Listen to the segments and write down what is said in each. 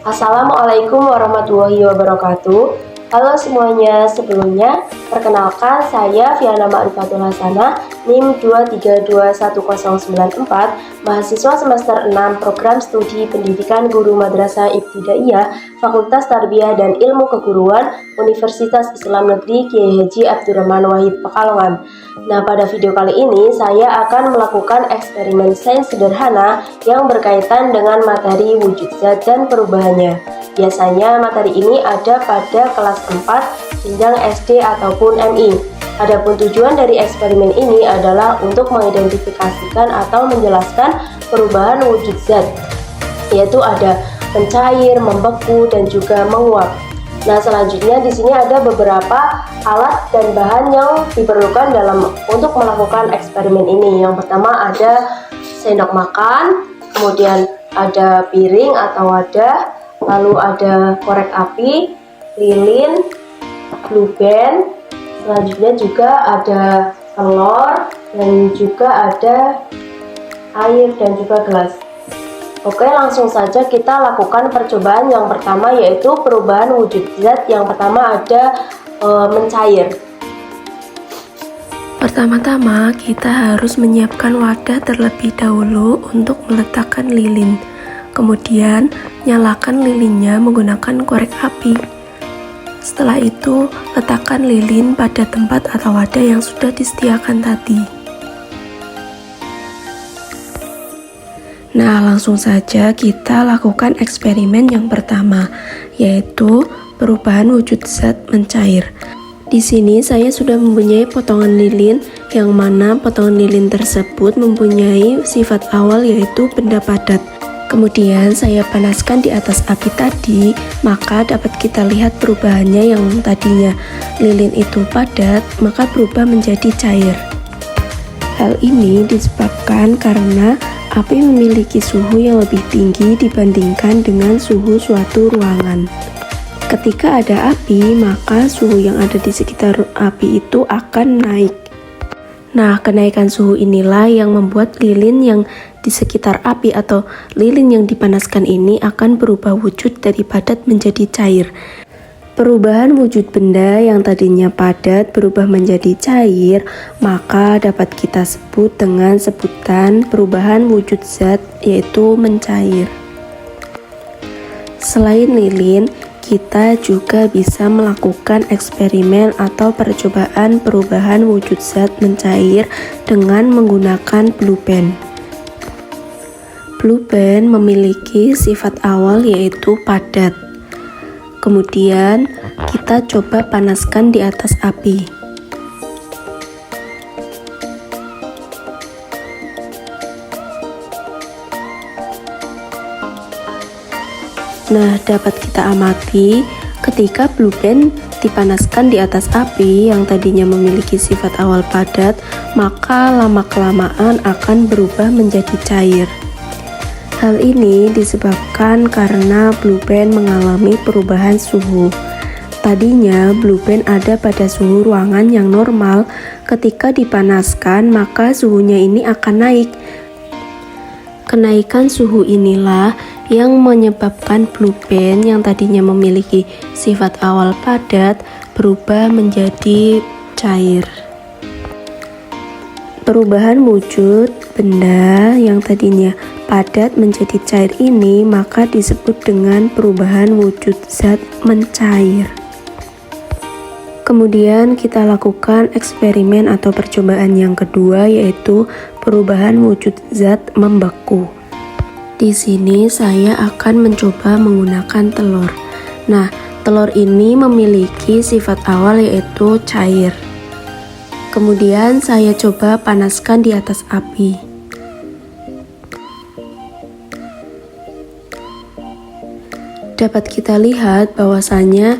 Assalamualaikum warahmatullahi wabarakatuh. Halo semuanya, sebelumnya perkenalkan saya Fiana Ma'rifatul Hasanah, NIM 2321094, mahasiswa semester 6 Program Studi Pendidikan Guru Madrasah Ibtidaiyah, Fakultas Tarbiyah dan Ilmu Keguruan, Universitas Islam Negeri Kiai Haji Abdurrahman Wahid Pekalongan. Nah, pada video kali ini saya akan melakukan eksperimen sains sederhana yang berkaitan dengan materi wujud zat dan perubahannya. Biasanya materi ini ada pada kelas 4 jenjang SD ataupun MI. Adapun tujuan dari eksperimen ini adalah untuk mengidentifikasikan atau menjelaskan perubahan wujud zat, yaitu ada mencair, membeku, dan juga menguap. Nah, selanjutnya di sini ada beberapa alat dan bahan yang diperlukan untuk melakukan eksperimen ini. Yang pertama ada sendok makan, kemudian ada piring atau wadah, lalu ada korek api, lilin, blue band, selanjutnya juga ada telur, dan juga ada air dan juga gelas. Oke, langsung saja kita lakukan percobaan yang pertama, yaitu perubahan wujud zat. Yang pertama ada mencair. Pertama-tama kita harus menyiapkan wadah terlebih dahulu untuk meletakkan lilin. Kemudian nyalakan lilinnya menggunakan korek api. Setelah itu letakkan lilin pada tempat atau wadah yang sudah disediakan tadi. Nah, langsung saja kita lakukan eksperimen yang pertama, yaitu perubahan wujud zat mencair. Di sini saya sudah mempunyai potongan lilin, yang mana potongan lilin tersebut mempunyai sifat awal yaitu benda padat. Kemudian saya panaskan di atas api tadi, maka dapat kita lihat perubahannya. Yang tadinya lilin itu padat, maka berubah menjadi cair. Hal ini disebabkan karena api memiliki suhu yang lebih tinggi dibandingkan dengan suhu suatu ruangan. Ketika ada api, maka suhu yang ada di sekitar api itu akan naik. Nah, kenaikan suhu inilah yang membuat lilin yang di sekitar api atau lilin yang dipanaskan ini akan berubah wujud dari padat menjadi cair. Perubahan wujud benda yang tadinya padat berubah menjadi cair, maka dapat kita sebut dengan sebutan perubahan wujud zat, yaitu mencair. Selain lilin, kita juga bisa melakukan eksperimen atau percobaan perubahan wujud zat mencair dengan menggunakan blue band. Blue band memiliki sifat awal yaitu padat. Kemudian kita coba panaskan di atas api. Nah, dapat kita amati ketika blue band dipanaskan di atas api yang tadinya memiliki sifat awal padat, maka lama-kelamaan akan berubah menjadi cair. Hal ini disebabkan karena blue band mengalami perubahan suhu. Tadinya blue band ada pada suhu ruangan yang normal, ketika dipanaskan maka suhunya ini akan naik. Kenaikan suhu inilah yang menyebabkan blue band yang tadinya memiliki sifat awal padat berubah menjadi cair. Perubahan wujud benda yang tadinya padat menjadi cair ini maka disebut dengan perubahan wujud zat mencair. Kemudian kita lakukan eksperimen atau percobaan yang kedua, yaitu perubahan wujud zat membeku. Di sini saya akan mencoba menggunakan telur. Nah, telur ini memiliki sifat awal yaitu cair. Kemudian saya coba panaskan di atas api. Dapat kita lihat bahwasanya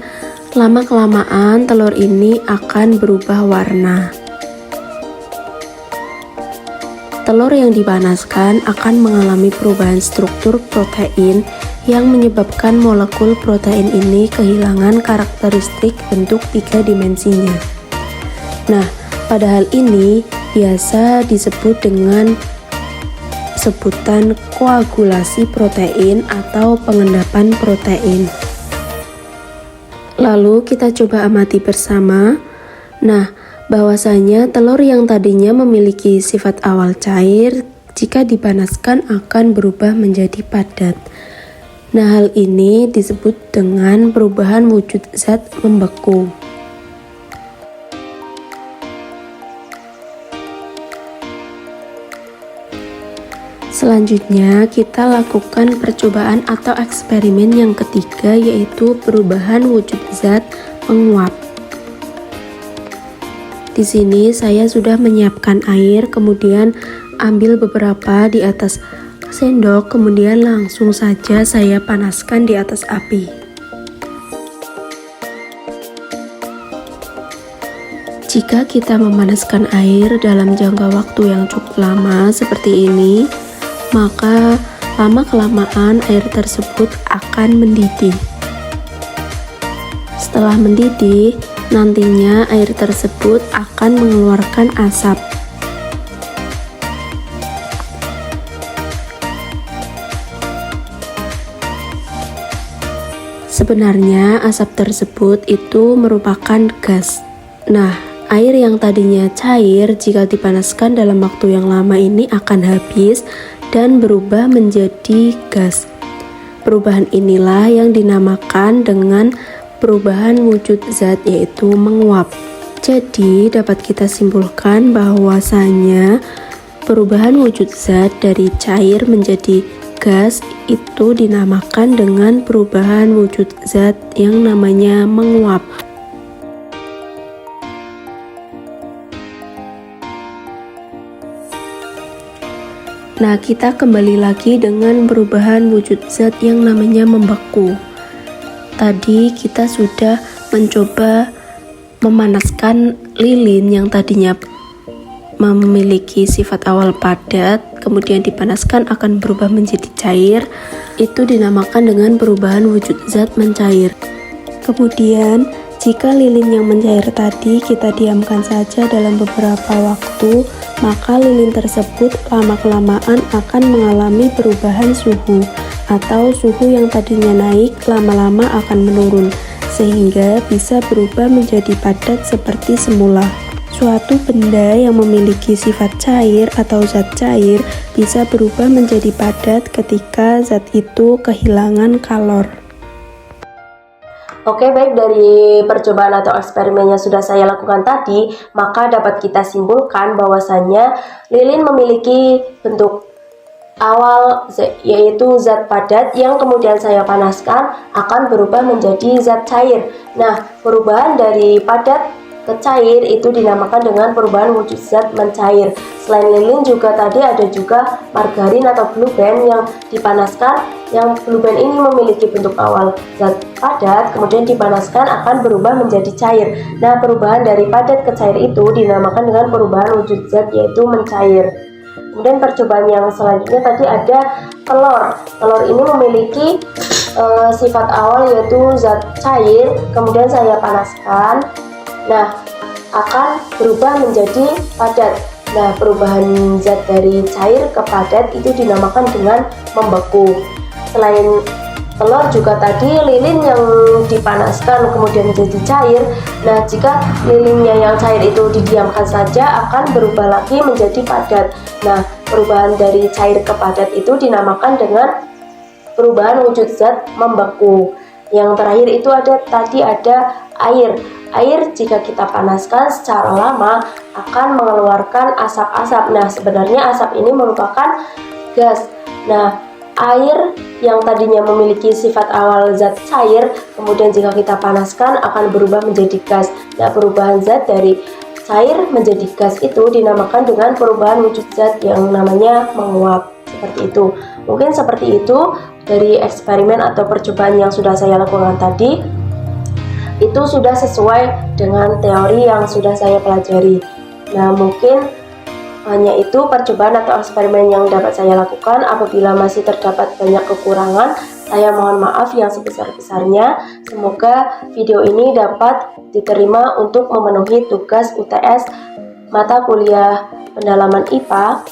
lama-kelamaan telur ini akan berubah warna. Telur yang dipanaskan akan mengalami perubahan struktur protein yang menyebabkan molekul protein ini kehilangan karakteristik bentuk 3 dimensinya. Nah, pada hal ini biasa disebut dengan sebutan koagulasi protein atau pengendapan protein. Lalu kita coba amati bersama. Nah, bahwasanya telur yang tadinya memiliki sifat awal cair, jika dipanaskan akan berubah menjadi padat. Nah, hal ini disebut dengan perubahan wujud zat membeku. Selanjutnya, kita lakukan percobaan atau eksperimen yang ketiga, yaitu perubahan wujud zat menguap. Di sini saya sudah menyiapkan air, kemudian ambil beberapa di atas sendok, kemudian langsung saja saya panaskan di atas api. Jika kita memanaskan air dalam jangka waktu yang cukup lama seperti ini, maka lama-kelamaan air tersebut akan mendidih. Setelah mendidih, nantinya air tersebut akan mengeluarkan asap. Sebenarnya asap tersebut itu merupakan gas. Nah, air yang tadinya cair jika dipanaskan dalam waktu yang lama ini akan habis dan berubah menjadi gas. Perubahan inilah yang dinamakan dengan perubahan wujud zat, yaitu menguap. Jadi dapat kita simpulkan bahwasanya perubahan wujud zat dari cair menjadi gas itu dinamakan dengan perubahan wujud zat yang namanya menguap. Nah, kita kembali lagi dengan perubahan wujud zat yang namanya membeku. Tadi kita sudah mencoba memanaskan lilin yang tadinya memiliki sifat awal padat, kemudian dipanaskan akan berubah menjadi cair. Itu dinamakan dengan perubahan wujud zat mencair. Kemudian jika lilin yang mencair tadi kita diamkan saja dalam beberapa waktu, maka lilin tersebut lama-kelamaan akan mengalami perubahan suhu, atau suhu yang tadinya naik lama-lama akan menurun, sehingga bisa berubah menjadi padat seperti semula. Suatu benda yang memiliki sifat cair atau zat cair bisa berubah menjadi padat ketika zat itu kehilangan kalor. Oke, baik, dari percobaan atau eksperimen yang sudah saya lakukan tadi, maka dapat kita simpulkan bahwasannya lilin memiliki bentuk awal yaitu zat padat yang kemudian saya panaskan akan berubah menjadi zat cair. Nah, perubahan dari padat ke cair itu dinamakan dengan perubahan wujud zat mencair. Selain lilin juga tadi ada juga margarin atau blue band yang dipanaskan, yang blue band ini memiliki bentuk awal zat padat, kemudian dipanaskan akan berubah menjadi cair. Nah, perubahan dari padat ke cair itu dinamakan dengan perubahan wujud zat yaitu mencair. Kemudian percobaan yang selanjutnya tadi ada telur. Telur ini memiliki sifat awal yaitu zat cair, kemudian saya panaskan. Nah, akan berubah menjadi padat. Nah, perubahan zat dari cair ke padat itu dinamakan dengan membeku. Selain telur juga tadi lilin yang dipanaskan kemudian menjadi cair. Nah, jika lilinnya yang cair itu didiamkan saja akan berubah lagi menjadi padat. Nah, perubahan dari cair ke padat itu dinamakan dengan perubahan wujud zat membeku. Yang terakhir itu ada air. Air jika kita panaskan secara lama akan mengeluarkan asap-asap. Nah, sebenarnya asap ini merupakan gas. Nah, air yang tadinya memiliki sifat awal zat cair, kemudian jika kita panaskan akan berubah menjadi gas. Nah, perubahan zat dari cair menjadi gas itu dinamakan dengan perubahan wujud zat yang namanya menguap. Seperti itu. Mungkin seperti itu dari eksperimen atau percobaan yang sudah saya lakukan tadi. Itu sudah sesuai dengan teori yang sudah saya pelajari. Nah, mungkin hanya itu percobaan atau eksperimen yang dapat saya lakukan. Apabila masih terdapat banyak kekurangan, saya mohon maaf yang sebesar-besarnya. Semoga video ini dapat diterima untuk memenuhi tugas UTS mata kuliah pendalaman IPA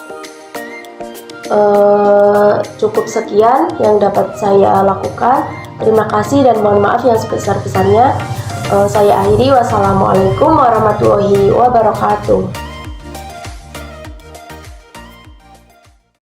Cukup sekian yang dapat saya lakukan. Terima kasih dan mohon maaf yang sebesar-besarnya. Saya akhiri. Wassalamualaikum warahmatullahi wabarakatuh.